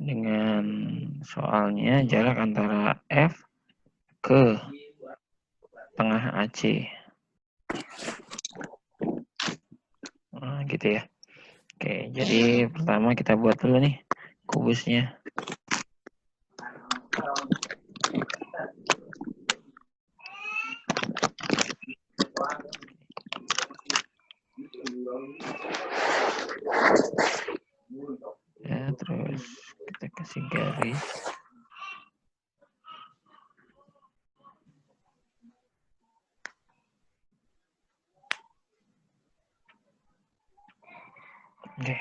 dengan soalnya jarak antara F ke tengah AC. Nah, gitu ya. Oke, jadi pertama kita buat dulu nih kubusnya. Ya, terus kita kasih garis. Oke.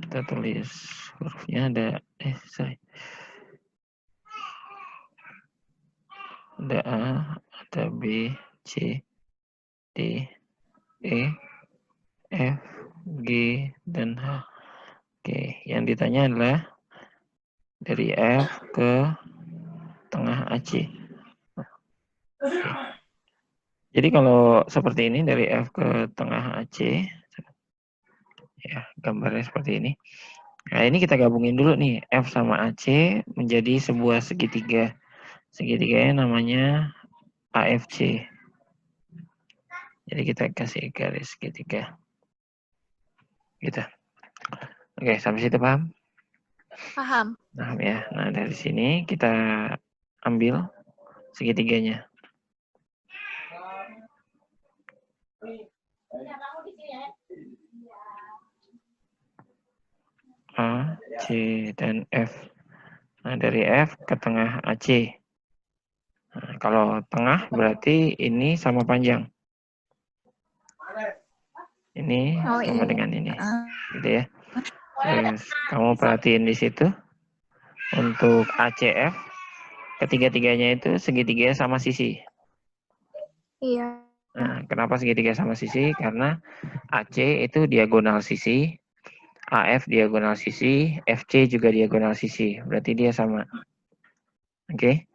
Kita tulis hurufnya ada ada A, ada B, C, D, E, F, G, dan H. Oke, yang ditanya adalah dari F ke tengah AC. Oke. Jadi kalau seperti ini dari F ke tengah AC, ya gambarnya seperti ini. Nah ini kita gabungin dulu nih, F sama AC menjadi sebuah segitiga. Segitiganya namanya AFC. Jadi kita kasih garis segitiga. Gitu. Oke, sampai situ paham? Paham. Paham ya. Nah dari sini kita ambil segitiganya. A, C, dan F. Nah, dari F ke tengah AC. Nah, kalau tengah berarti ini sama panjang. Ini sama dengan ini. Gitu ya. Terus kamu perhatiin di situ. Untuk ACF, ketiga-tiganya itu segitiga sama sisi. Iya. Nah, kenapa segitiga sama sisi? Karena AC itu diagonal sisi, AF diagonal sisi, FC juga diagonal sisi. Berarti dia sama. Oke.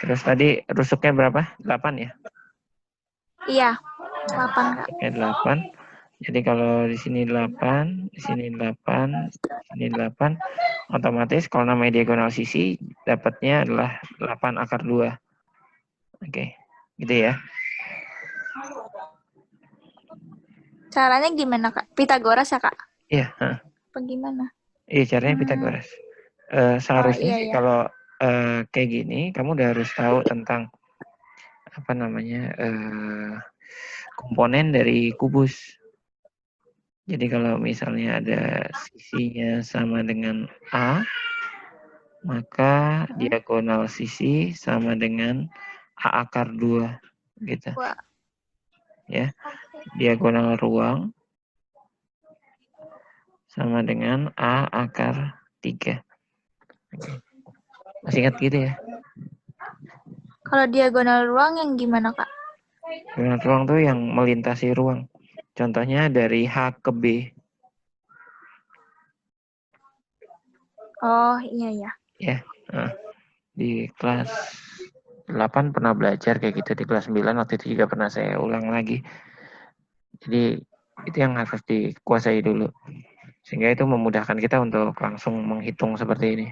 Terus tadi rusuknya berapa? 8 ya? Iya. 8, Kak. Rusuknya 8. Jadi kalau di sini 8, di sini 8, di sini 8, otomatis kalau namanya diagonal sisi, dapatnya adalah 8 akar 2. Oke. Gitu ya. Caranya gimana, Kak? Pitagoras ya, Kak? Iya. Apa gimana? Iya, caranya Pitagoras. Seharusnya iya, sih iya. kalau kayak gini, kamu udah harus tahu tentang apa namanya komponen dari kubus. Jadi kalau misalnya ada sisinya sama dengan A, maka diagonal sisi sama dengan A akar 2. Gitu. Wah. Ya. Diagonal ruang sama dengan A akar 3. Oke. Masih ingat gitu ya? Kalau diagonal ruang yang gimana, Kak? Diagonal ruang tuh yang melintasi ruang. Contohnya dari H ke B. Oh, iya, iya. Ya, di kelas 8 pernah belajar kayak gitu, di kelas 9 waktu itu juga pernah saya ulang lagi. Jadi itu yang harus dikuasai dulu. Sehingga itu memudahkan kita untuk langsung menghitung seperti ini.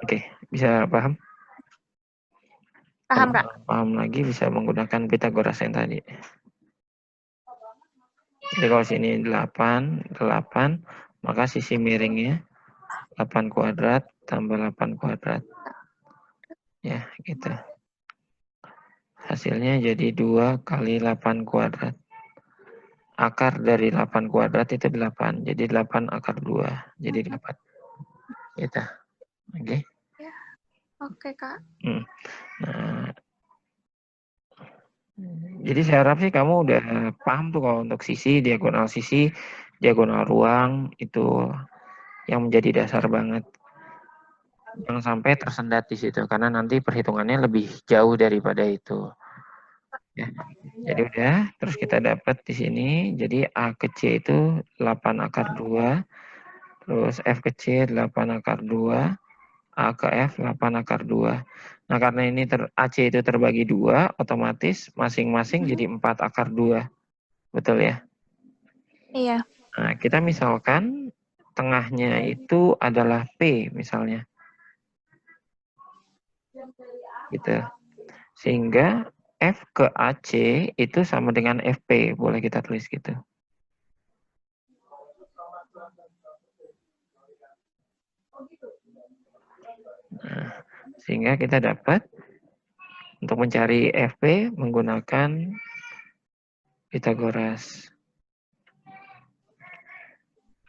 Oke, bisa paham? Paham, Kak? Kalau paham lagi bisa menggunakan Pitagoras yang tadi. Jadi kalau sini 8, maka sisi miringnya 8 kuadrat tambah 8 kuadrat. Ya, gitu. Hasilnya jadi 2 kali 8 kuadrat. Akar dari 8 kuadrat itu 8. Jadi 8 akar 2. Jadi 8. Gitu. Oke. Ya. Oke, Kak. Nah, jadi saya harap sih kamu udah paham tuh kalau untuk sisi, diagonal ruang, itu yang menjadi dasar banget. Jangan sampai tersendat di situ, karena nanti perhitungannya lebih jauh daripada itu. Ya. Jadi udah, terus kita dapat di sini, jadi A ke C itu 8 akar 2, terus F ke C 8 akar 2, A ke F 8 akar 2. Nah, karena ini AC itu terbagi 2, otomatis masing-masing jadi 4 akar 2. Betul ya? Iya. Nah, kita misalkan tengahnya itu adalah P misalnya. Gitu. Sehingga F ke AC itu sama dengan FP, boleh kita tulis gitu. Nah, sehingga kita dapat untuk mencari FP menggunakan Pitagoras.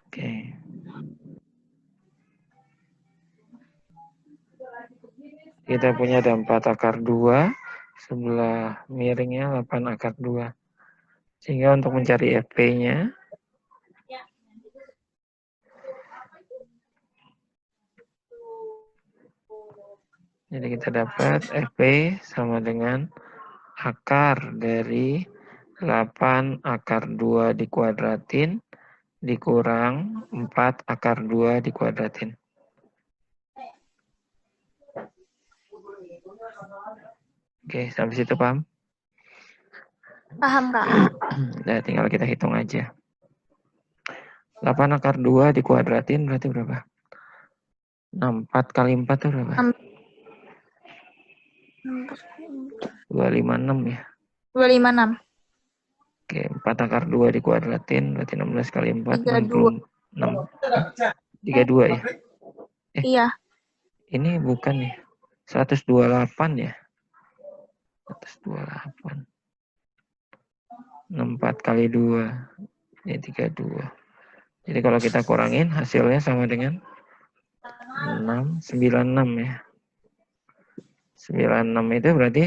Oke. Kita punya ada 4 akar 2, sebelah miringnya 8 akar 2. Sehingga untuk mencari FP-nya, jadi kita dapat FP sama dengan akar dari 8 akar 2 dikuadratin dikurang 4 akar 2 dikuadratin. Oke, sampai situ paham? Paham, Kak. Nah, tinggal kita hitung aja. 8 akar 2 dikuadratin berarti berapa? 64 kali 4 itu berapa? 256 ya. 256. Oke, 4 akar 2 dikuadratin berarti 16 kali 4, 32. 66. 32 ya? Iya. Ini bukan ya. 128 ya. 128. 64 kali 2. Ini 32. Jadi kalau kita kurangin hasilnya sama dengan 696 ya. 96 itu berarti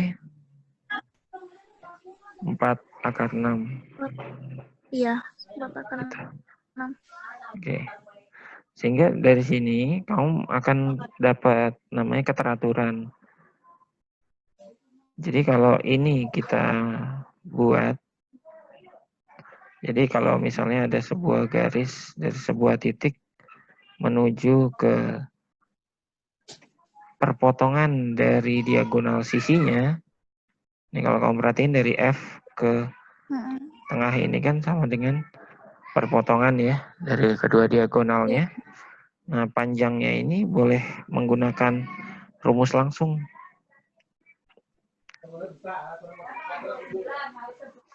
4 akar 6. Iya. 4 akar Gitu. 6. Oke. Sehingga dari sini kamu akan dapat namanya keteraturan. Jadi kalau ini kita buat, jadi kalau misalnya ada sebuah garis dari sebuah titik menuju ke perpotongan dari diagonal sisinya, ini kalau kamu perhatiin dari F ke tengah ini kan sama dengan perpotongan ya dari kedua diagonalnya. Nah, panjangnya ini boleh menggunakan rumus langsung.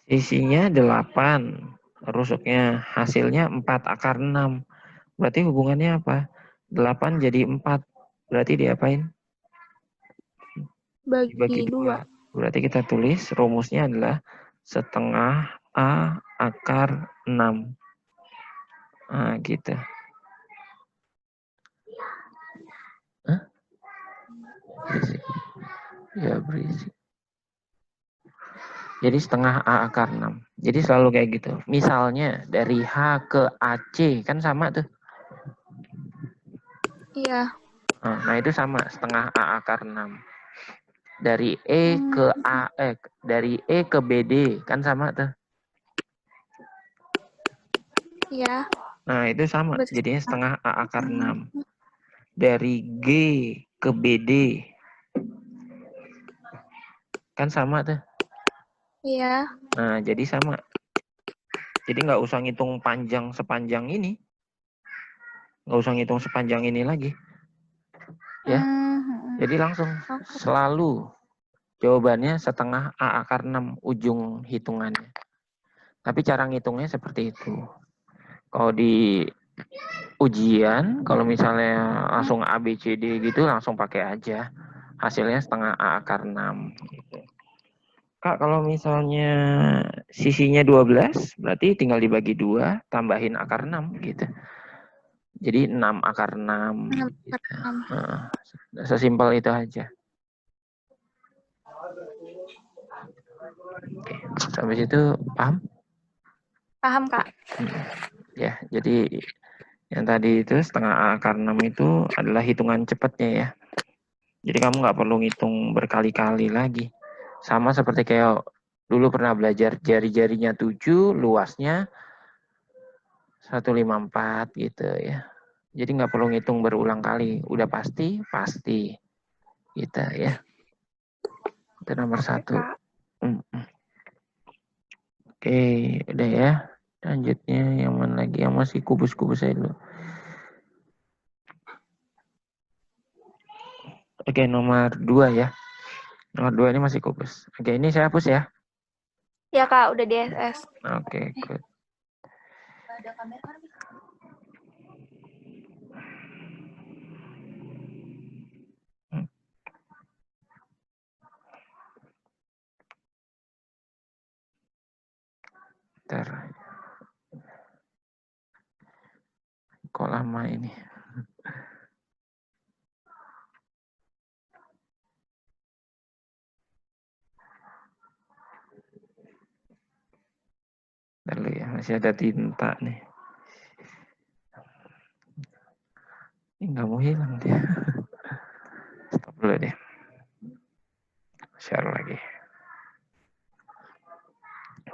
Sisinya 8, rusuknya hasilnya 4 akar 6. Berarti hubungannya apa? 8 jadi 4. Berarti diapain? Dibagi Bagi 2. 2. Berarti kita tulis rumusnya adalah setengah A akar 6. Nah, gitu. Hah? Berisik. Ya, berisik. Jadi setengah A akar 6. Jadi selalu kayak gitu. Misalnya dari H ke AC kan sama tuh. Iya. Nah, itu sama setengah A akar 6. Dari E ke A, dari E ke BD kan sama tuh. Iya. Nah, itu sama. Jadinya setengah A akar 6. Dari G ke BD kan sama tuh. Iya. Nah, jadi sama. Jadi nggak usah ngitung panjang sepanjang ini. Nggak usah ngitung sepanjang ini lagi. Ya. Jadi langsung selalu jawabannya setengah A akar 6 ujung hitungannya. Tapi cara ngitungnya seperti itu. Kalau di ujian, kalau misalnya langsung A, B, C, D gitu, langsung pakai aja. Hasilnya setengah A akar 6. Gitu. Kak, kalau misalnya sisinya 12, berarti tinggal dibagi 2, tambahin akar 6 gitu. Jadi 6 akar 6. 6 Gitu. akar 6. Sesimpel itu aja. Oke, sampai situ paham? Paham, Kak. Ya, jadi yang tadi itu setengah A akar 6 itu adalah hitungan cepatnya ya. Jadi kamu nggak perlu ngitung berkali-kali lagi. Sama seperti kayak dulu pernah belajar jari-jarinya 7, luasnya 154 gitu ya. Jadi nggak perlu ngitung berulang kali. Udah pasti, pasti. Gitu ya. Itu nomor 1. Oke, udah ya. Selanjutnya yang mana lagi? Yang masih kubus-kubus saya dulu. Oke, nomor 2 ya. Nomor 2 ini masih kubus. Oke, ini saya hapus ya. Ya Kak, udah di SS. Oke, good. Ada kamera kan? Bentar. Kok lama ini? Lalu ya, masih ada tinta nih. Ini nggak mau hilang dia. Stop dulu deh. Share lagi.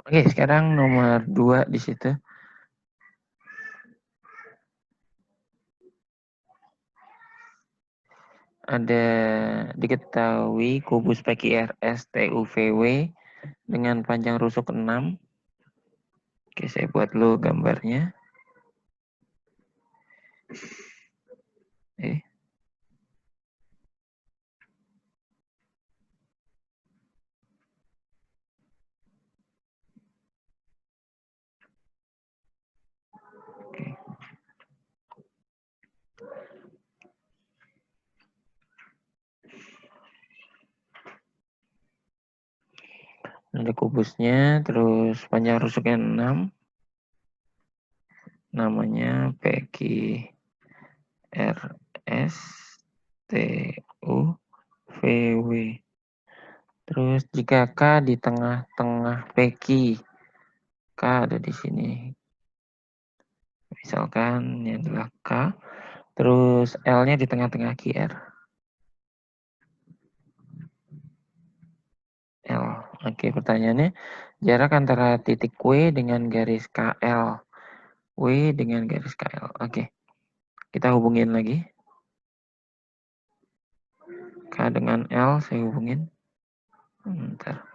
Oke, sekarang nomor 2 di situ. Ada diketahui kubus PQRS TUVW dengan panjang rusuk 6. Oke, saya buat dulu gambarnya. Oke. Ada kubusnya, terus panjang rusuknya 6. Namanya PQRS TUVW. Terus jika K di tengah-tengah PQ, K ada di sini. Misalkan ini adalah K, terus L-nya di tengah-tengah QR. L. Oke, pertanyaannya, jarak antara titik W dengan garis KL. W dengan garis KL. Oke, kita hubungin lagi. K dengan L saya hubungin. Bentar.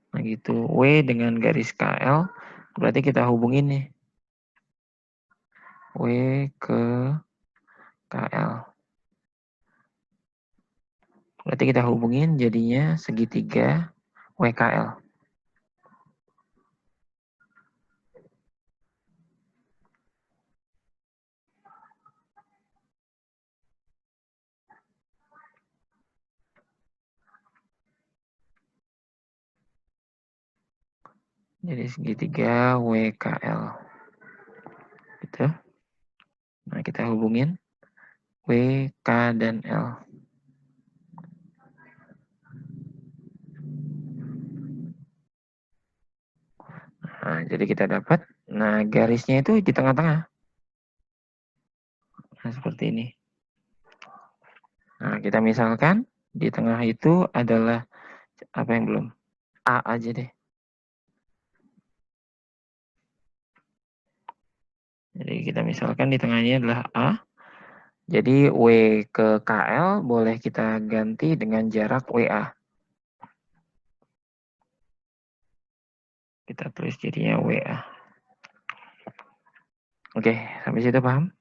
Nah gitu, W dengan garis KL, berarti kita hubungin nih. W ke KL. Berarti kita hubungin jadinya segitiga WKL. Jadi segitiga WKL. Gitu. Nah, kita hubungin W, K, dan L. Nah, jadi kita dapat, nah garisnya itu di tengah-tengah. Nah, seperti ini. Nah, kita misalkan di tengah itu adalah, apa yang belum? A aja deh. Jadi kita misalkan di tengahnya adalah A. Jadi W ke KL boleh kita ganti dengan jarak WA. Kita tulis jadinya WA. Oke, sampai situ paham?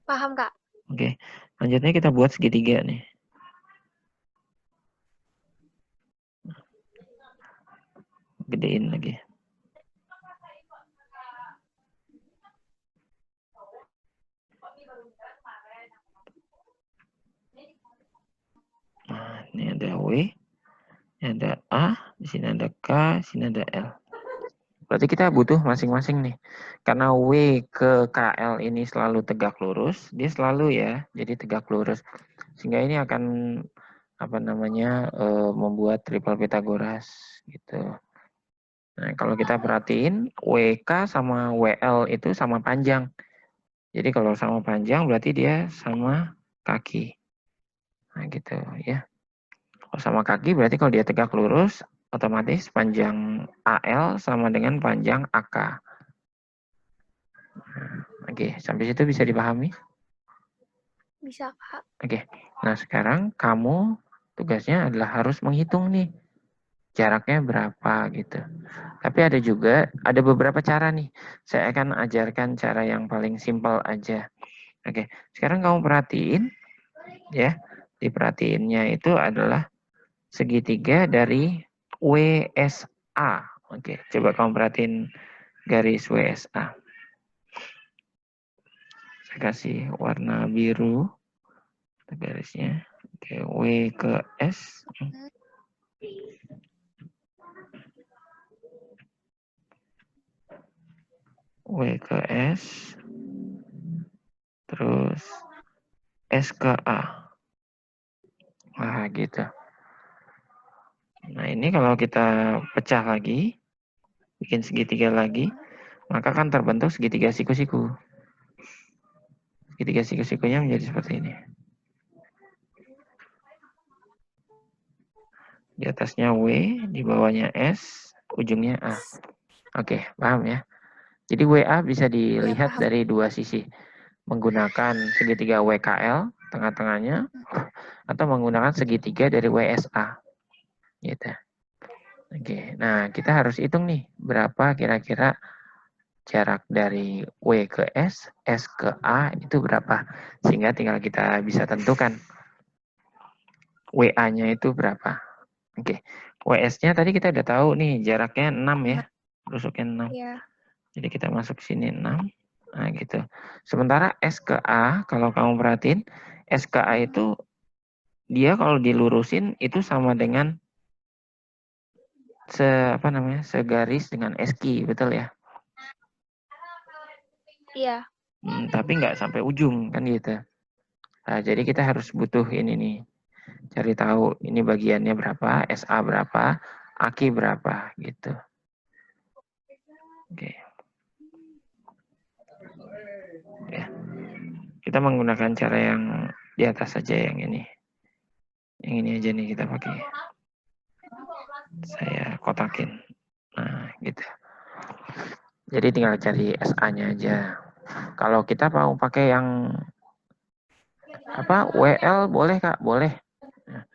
Paham Kak? Oke, lanjutnya kita buat segitiga nih. Gedein lagi. Nah, ini ada W, ini ada A, di sini ada K, di sini ada L. Berarti kita butuh masing-masing nih. Karena W ke KL ini selalu tegak lurus, dia selalu ya, jadi tegak lurus. Sehingga ini akan apa namanya membuat triple Pythagoras gitu. Nah, kalau kita perhatiin WK sama WL itu sama panjang. Jadi kalau sama panjang berarti dia sama kaki. Nah, gitu ya. Kalau sama kaki berarti kalau dia tegak lurus, otomatis panjang AL sama dengan panjang AK. Nah, Oke, sampai situ bisa dipahami? Bisa, Kak. Oke, nah sekarang kamu tugasnya adalah harus menghitung nih jaraknya berapa gitu. Tapi ada beberapa cara nih. Saya akan ajarkan cara yang paling simpel aja. Oke, sekarang kamu perhatiin ya. Diperhatiinnya itu adalah segitiga dari WSA. Oke, coba kamu perhatiin garis WSA. Saya kasih warna biru garisnya. Oke, W ke S. W ke S. Terus S ke A. Nah, gitu. Nah, ini kalau kita pecah lagi, bikin segitiga lagi, maka kan terbentuk segitiga siku-siku. Segitiga siku-sikunya menjadi seperti ini. Di atasnya W, di bawahnya S, ujungnya A. Oke, paham ya? Jadi WA bisa Ya, dilihat paham. dari dua sisi. Menggunakan segitiga WKL, tengah-tengahnya, atau menggunakan segitiga dari WSA. Gitu. Oke, nah kita harus hitung nih, berapa kira-kira jarak dari W ke S ke A itu berapa. Sehingga tinggal kita bisa tentukan WA-nya itu berapa. Oke, WS-nya tadi kita udah tahu nih, jaraknya 6 ya. Rusuknya 6. Iya. Jadi kita masuk sini 6. Nah gitu. Sementara S ke A, kalau kamu perhatiin, S ke A itu dia kalau dilurusin itu sama dengan segaris dengan SQ, betul ya? Iya. Tapi nggak sampai ujung kan gitu. Nah, jadi kita harus butuh ini nih. Cari tahu ini bagiannya berapa, SA berapa, AK berapa gitu. Oke. Ya. Kita menggunakan cara yang di atas saja yang ini. Yang ini aja nih kita pakai. Saya kotakin. Nah, gitu. Jadi tinggal cari SA-nya aja. Kalau kita mau pakai yang WL boleh Kak, boleh. Nah,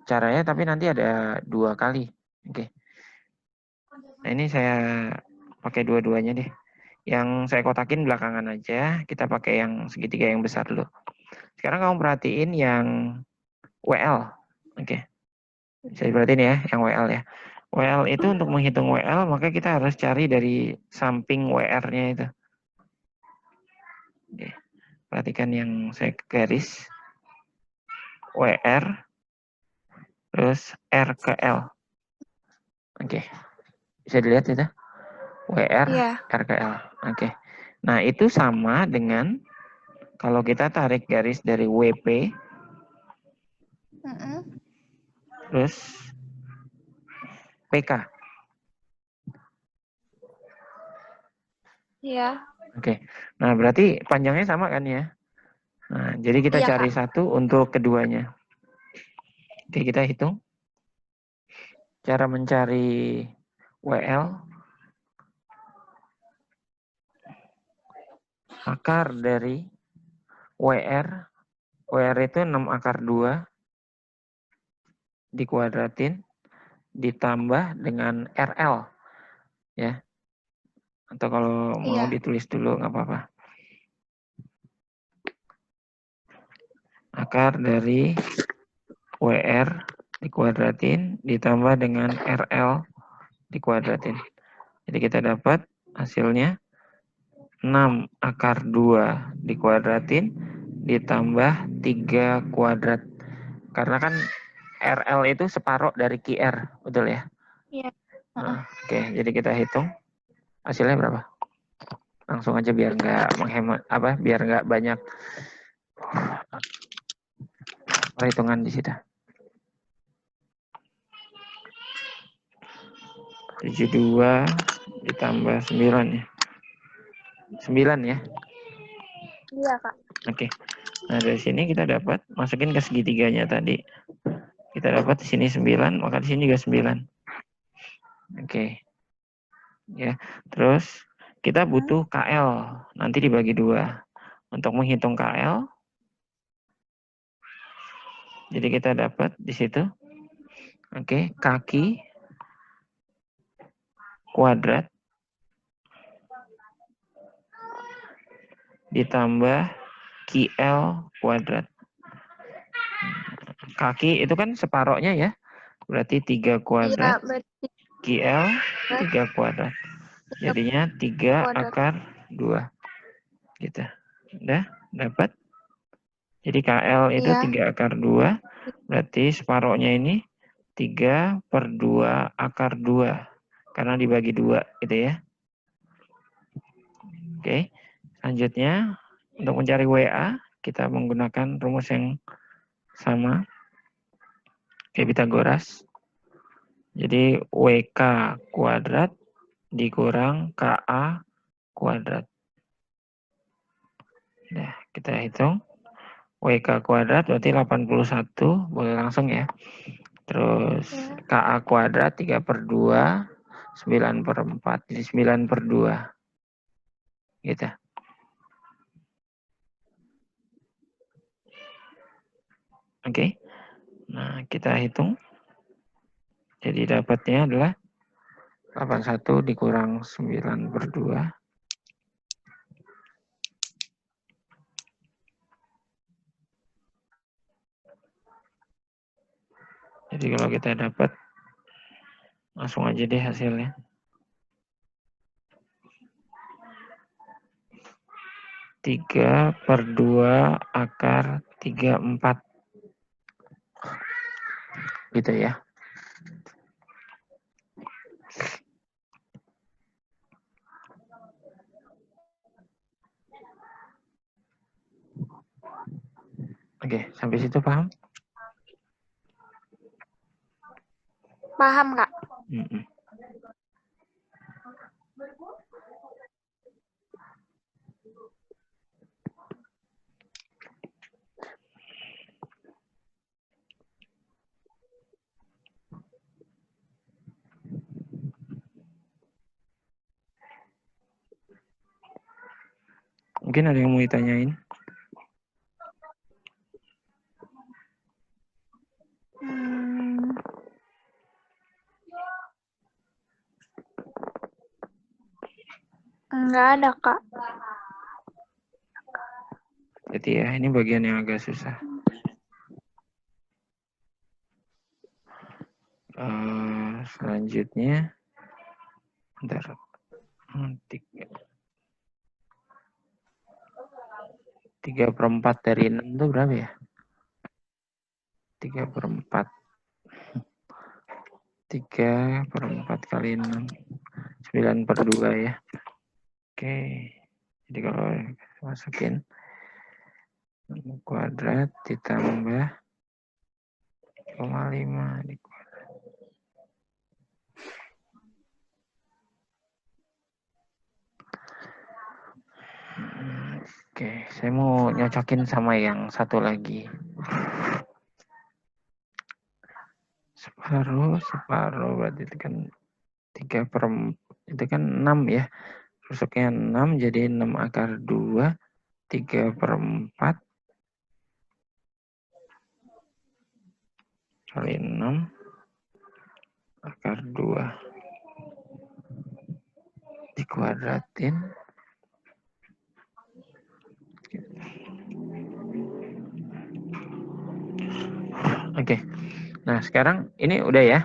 caranya tapi nanti ada 2 kali. Oke. Nah, ini saya pakai dua-duanya deh. Yang saya kotakin belakangan aja, kita pakai yang segitiga yang besar dulu. Sekarang kamu perhatiin yang WL. Oke. Bisa diperhatiin ya, yang WL ya. WL itu untuk menghitung WL, maka kita harus cari dari samping WR-nya itu. Oke. Perhatikan yang saya garis. WR, terus R ke L. Oke. Bisa dilihat itu? WR, Iya. R ke L. Oke. Nah, itu sama dengan kalau kita tarik garis dari WP, terus PK. Iya. Oke. Nah, berarti panjangnya sama kan ya? Nah, jadi kita Iya, cari Kak. satu untuk keduanya. Oke, kita hitung. Cara mencari WL. Akar dari WR. WR itu 6 akar 2 dikuadratin ditambah dengan RL. Ya. Atau kalau mau Iya. ditulis dulu nggak apa-apa. Akar dari WR dikuadratin ditambah dengan RL dikuadratin. Jadi kita dapat hasilnya 6 akar 2 dikuadratin ditambah 3 kuadrat. Karena kan RL itu separuh dari QR, betul ya? Iya. Oke, jadi kita hitung hasilnya berapa? Langsung aja biar nggak menghemat biar nggak banyak perhitungan di situ. 72 ditambah 9 ya. 9 ya. Iya, Kak. Oke. Nah, dari sini kita dapat masukin ke segitiganya tadi. Kita dapat di sini 9, maka di sini juga 9. Oke. Ya. Terus kita butuh KL, nanti dibagi 2. Untuk menghitung KL, jadi kita dapat di situ, oke, kaki kuadrat ditambah QL kuadrat. Kaki itu kan separohnya ya, berarti 3 kuadrat, Iya, berarti QL 3 kuadrat. Jadinya 3 kuadrat. akar 2. Gitu. Udah dapat? Jadi KL itu Iya. 3 akar 2, berarti separohnya ini 3/2 akar 2. Karena dibagi 2 gitu ya. Oke, selanjutnya untuk mencari WA, kita menggunakan rumus yang sama kayak Pitagoras. Jadi WK kuadrat dikurang KA kuadrat. Nah, kita hitung. WK kuadrat berarti 81, boleh langsung ya. Terus Ya. KA kuadrat 3/2, 9/4, jadi 9/2. Gitu. Oke. Nah, kita hitung. Jadi dapatnya adalah 81 dikurang 9/2. Jadi kalau kita dapat, langsung aja deh hasilnya. 3/2 akar 34. Gitu ya. Oke, sampai situ paham? Paham, Kak. Mungkin ada yang mau ditanyain? Enggak ada, Kak. Jadi ya, ini bagian yang agak susah. Selanjutnya, bentar. 3/4 dari 6 itu berapa ya? 3/4. 3/4 kali 6. 9/2 ya. Oke. Jadi kalau masukin kuadrat ditambah 0,5 di kuadrat. Oke, saya mau nyocokin sama yang satu lagi. Separuh berarti itu kan 3/4, itu kan 6 ya. Rusuknya 6, jadi 6 akar 2, 3/4 kali 6 akar 2 dikuadratin. Oke. Nah, sekarang ini udah ya?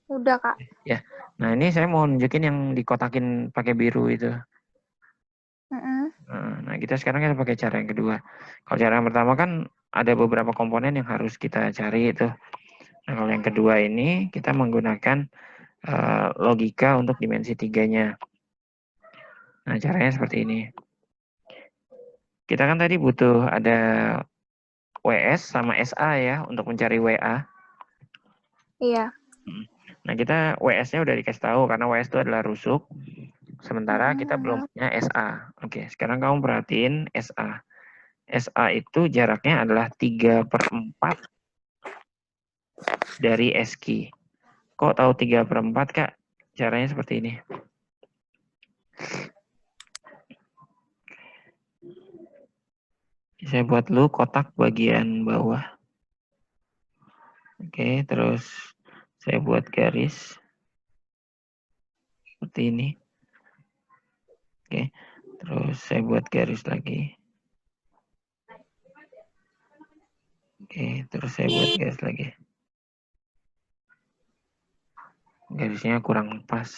Udah, Kak. Ya. Nah, ini saya mau nunjukin yang dikotakin pakai biru itu. Nah, kita sekarang kita pakai cara yang kedua. Kalau cara yang pertama kan ada beberapa komponen yang harus kita cari itu. Nah, kalau yang kedua ini kita menggunakan logika untuk dimensi 3-nya. Nah, caranya seperti ini. Kita kan tadi butuh ada WS sama SA ya untuk mencari WA. Iya. Nah, kita WS-nya udah dikasih tahu karena WS itu adalah rusuk. Sementara kita belum punya SA. Oke, sekarang kamu perhatiin SA. SA itu jaraknya adalah 3/4 dari SQ. Kok tahu 3/4, Kak? Caranya seperti ini. Saya buat dulu kotak bagian bawah. Oke, terus saya buat garis seperti ini. Oke, terus saya buat garis lagi. Oke, terus saya buat garis lagi. Garisnya kurang pas.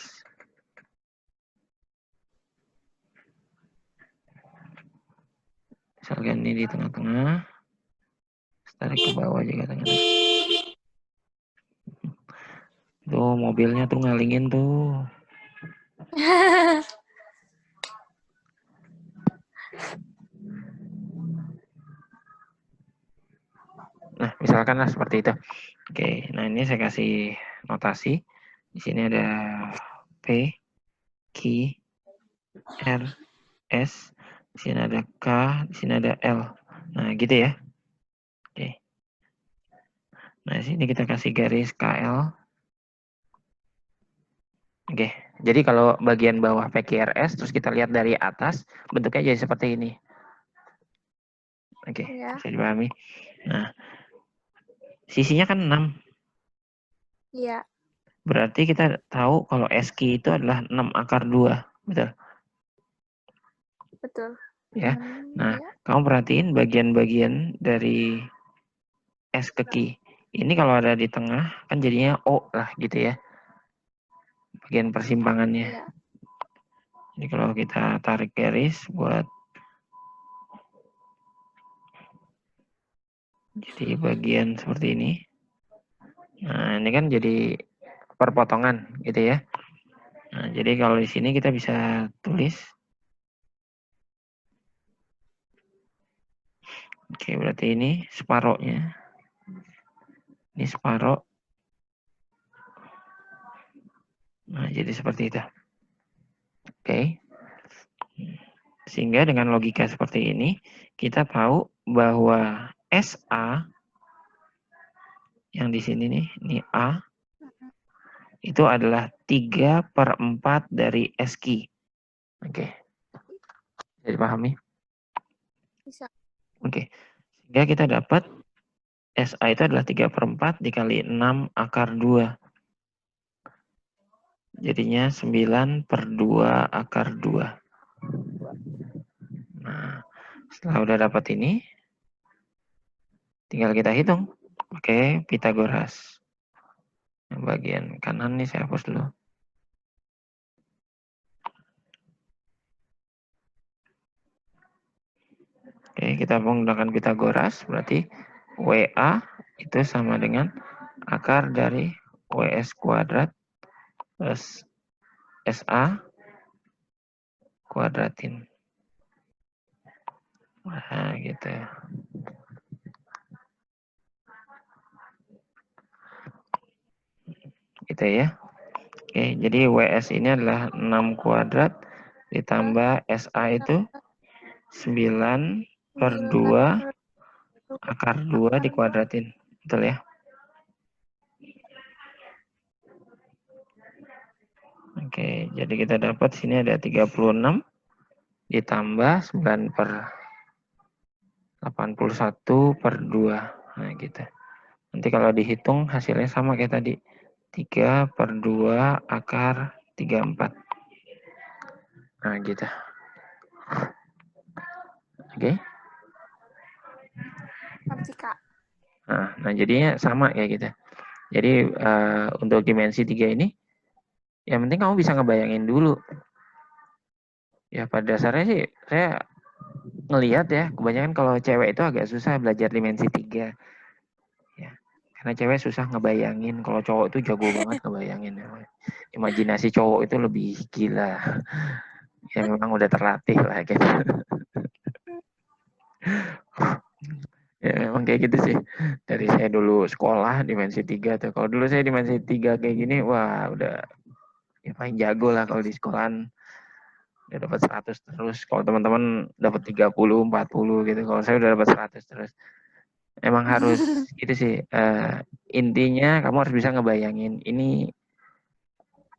Misalkan ini di tengah-tengah. Tarik ke bawah juga tengah-tengah. Tuh mobilnya tuh ngalingin tuh. Nah, misalkanlah seperti itu. Oke, nah ini saya kasih notasi. Di sini ada P, Q, R, S, di sini ada K, di sini ada L. Nah, gitu ya. Oke. Nah, di sini kita kasih garis KL. Oke, jadi kalau bagian bawah PQRS, terus kita lihat dari atas, bentuknya jadi seperti ini. Oke, Ya. bisa dipahami. Nah, sisinya kan 6. Iya, Berarti kita tahu kalau SQ itu adalah 6 akar 2. Betul? betul. Ya. Nah, Ya. kamu perhatiin bagian-bagian dari S ke Q. Ini kalau ada di tengah, kan jadinya O lah gitu ya. Bagian persimpangannya. Iya. Jadi kalau kita tarik garis buat jadi bagian seperti ini. Nah, ini kan jadi perpotongan gitu ya. Nah, jadi kalau di sini kita bisa tulis. Oke, berarti ini separohnya. Ini separoh. Nah, jadi seperti itu. Oke. Sehingga dengan logika seperti ini, kita tahu bahwa SA yang di sini nih, ini A, itu adalah 3/4 dari SQ. Oke. Bisa dipahami? Bisa. Oke. Sehingga kita dapat SA itu adalah 3/4 dikali 6 akar 2. Jadinya 9/2 akar 2. Nah, setelah udah dapat ini, tinggal kita hitung pakai Pitagoras. Yang bagian kanan nih saya hapus dulu. Oke, kita menggunakan Pitagoras, berarti WA itu sama dengan akar dari WS kuadrat plus SA kuadratin. Nah, gitu. Gitu ya. Oke, jadi WS ini adalah 6 kuadrat ditambah SA itu 9/2 akar 2 dikuadratin. Betul ya? Oke, jadi kita dapat sini ada 36 ditambah 9/81/2. Nah, gitu. Nanti kalau dihitung hasilnya sama kayak tadi. 3/2 akar 34. Nah, gitu. Oke. Ngerti, Kak. Nah, jadinya sama kayak gitu. Jadi untuk dimensi 3 ini, yang penting kamu bisa ngebayangin dulu. Ya pada dasarnya sih saya ngelihat ya, kebanyakan kalau cewek itu agak susah belajar dimensi 3. Ya, karena cewek susah ngebayangin, kalau cowok itu jago banget ngebayangin. Imajinasi cowok itu lebih gila. Ya memang udah terlatih lah gitu. Ya memang kayak gitu sih. Dari saya dulu sekolah dimensi 3 tuh. Kalau dulu saya dimensi 3 kayak gini, wah udah ya paling jago lah kalau di sekolahan. Udah dapat 100 terus. Kalau teman-teman dapat 30, 40 gitu. Kalau saya udah dapat 100 terus. Emang harus gitu sih. Intinya kamu harus bisa ngebayangin ini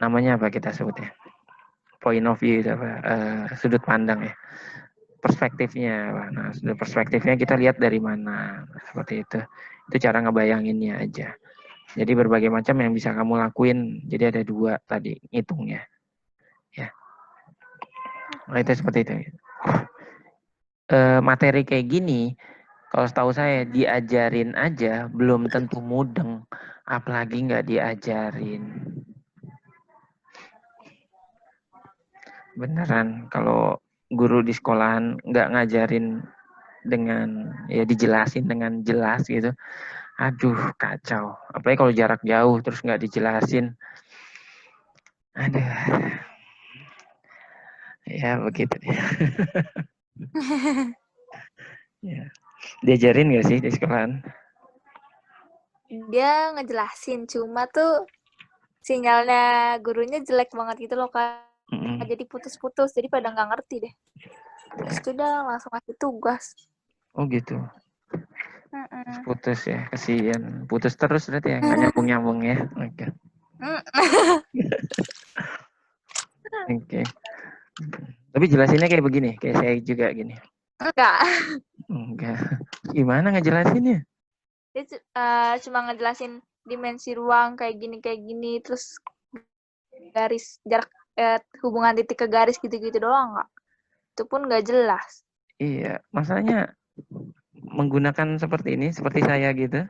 namanya apa kita sebutnya. point of view itu apa? Sudut pandang ya. Perspektifnya. Nah, sudut perspektifnya kita lihat dari mana. Seperti itu. Itu cara ngebayanginnya aja. Jadi berbagai macam yang bisa kamu lakuin. Jadi ada 2 tadi ngitungnya. Ya. Nah, itu seperti itu. Materi kayak gini, kalau setahu saya diajarin aja belum tentu mudeng, apalagi nggak diajarin. Beneran, kalau guru di sekolahan nggak ngajarin dengan ya dijelasin dengan jelas gitu, aduh kacau. Apalagi kalau jarak jauh terus nggak dijelasin, aduh, ya begitu. Ya. Diajarin nggak sih di sekolahan? Dia ngejelasin, cuma tuh sinyalnya gurunya jelek banget gitu loh, Kak. Jadi putus-putus, jadi pada nggak ngerti deh. Terus udah langsung ngasih tugas. Oh gitu. Putus ya, kasihan. Putus terus berarti ya, nggak nyambung-nyambung ya. Oke. Oke. Tapi jelasinnya kayak begini, kayak saya juga gini. Enggak. Gimana ngejelasinnya? Dia cuma ngejelasin dimensi ruang kayak gini, terus garis jarak hubungan titik ke garis gitu-gitu doang nggak? Itu pun nggak jelas. Iya, masalahnya menggunakan seperti ini, seperti saya gitu.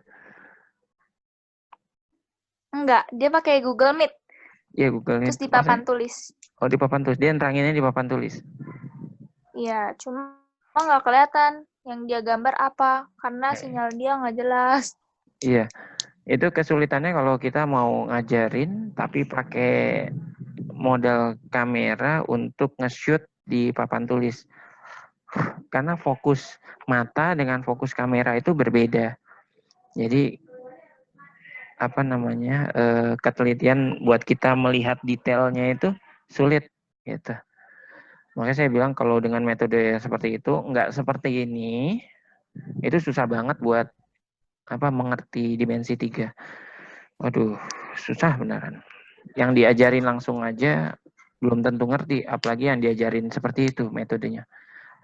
Enggak, dia pakai Google Meet. Iya, Google Meet. Terus di papan tulis. Oh, di papan tulis. Dia neranginnya di papan tulis. Iya, cuma nggak kelihatan yang dia gambar apa karena sinyal dia nggak jelas. Iya, itu kesulitannya kalau kita mau ngajarin tapi pakai model kamera untuk nge-shoot di papan tulis. Karena fokus mata dengan fokus kamera itu berbeda. Jadi apa namanya ketelitian buat kita melihat detailnya itu sulit gitu. Makanya saya bilang kalau dengan metode yang seperti itu nggak seperti ini, itu susah banget buat apa mengerti dimensi 3. Waduh, susah beneran. Yang diajarin langsung aja belum tentu ngerti, apalagi yang diajarin seperti itu metodenya.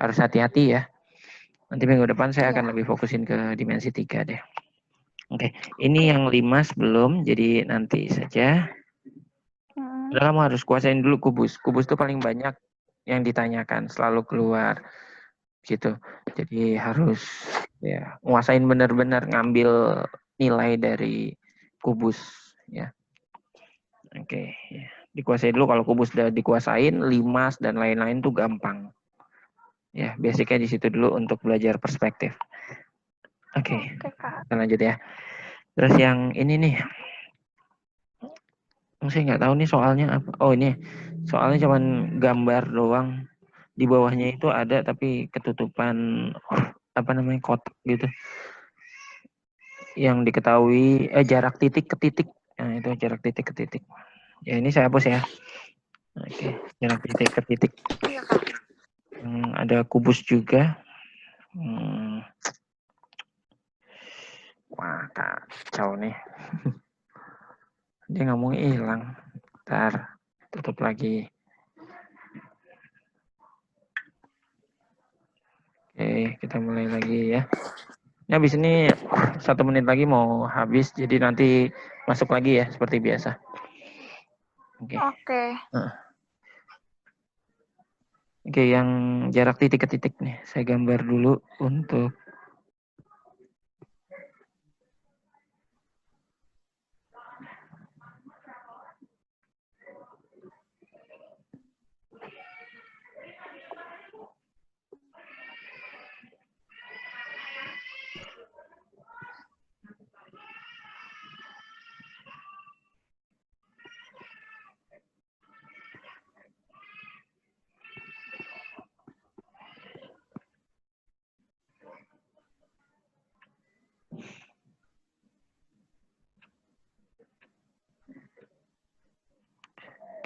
Harus hati-hati ya. Nanti minggu depan saya akan lebih fokusin ke dimensi 3 deh. Oke, ini yang 5 sebelum, jadi nanti saja. Udah kamu harus kuasain dulu kubus. Kubus itu paling banyak yang ditanyakan, selalu keluar gitu. Jadi harus ya nguasain benar-benar ngambil nilai dari kubus ya. Oke, ya. Dikuasain dulu. Kalau kubus udah dikuasain, limas dan lain-lain tuh gampang. Ya, basicnya di situ dulu untuk belajar perspektif. Oke, kita lanjut ya. Terus yang ini nih, saya nggak tahu nih soalnya apa. Oh ini, soalnya cuman gambar doang. Di bawahnya itu ada tapi ketutupan apa namanya kotak gitu. Yang diketahui jarak titik ke titik. Nah itu jarak titik ke titik. Ya ini saya hapus ya. Oke, jarak titik ke titik. Ada kubus juga. Wah kacau nih. Dia nggak mau hilang. Ntar tutup lagi. Oke, kita mulai lagi ya. Ini habis ini 1 menit lagi mau habis, jadi nanti masuk lagi ya seperti biasa. Oke. Oke, yang jarak titik ke titik nih, saya gambar dulu untuk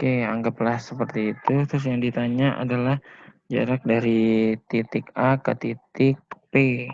Oke, anggaplah seperti itu. Terus yang ditanya adalah jarak dari titik A ke titik P.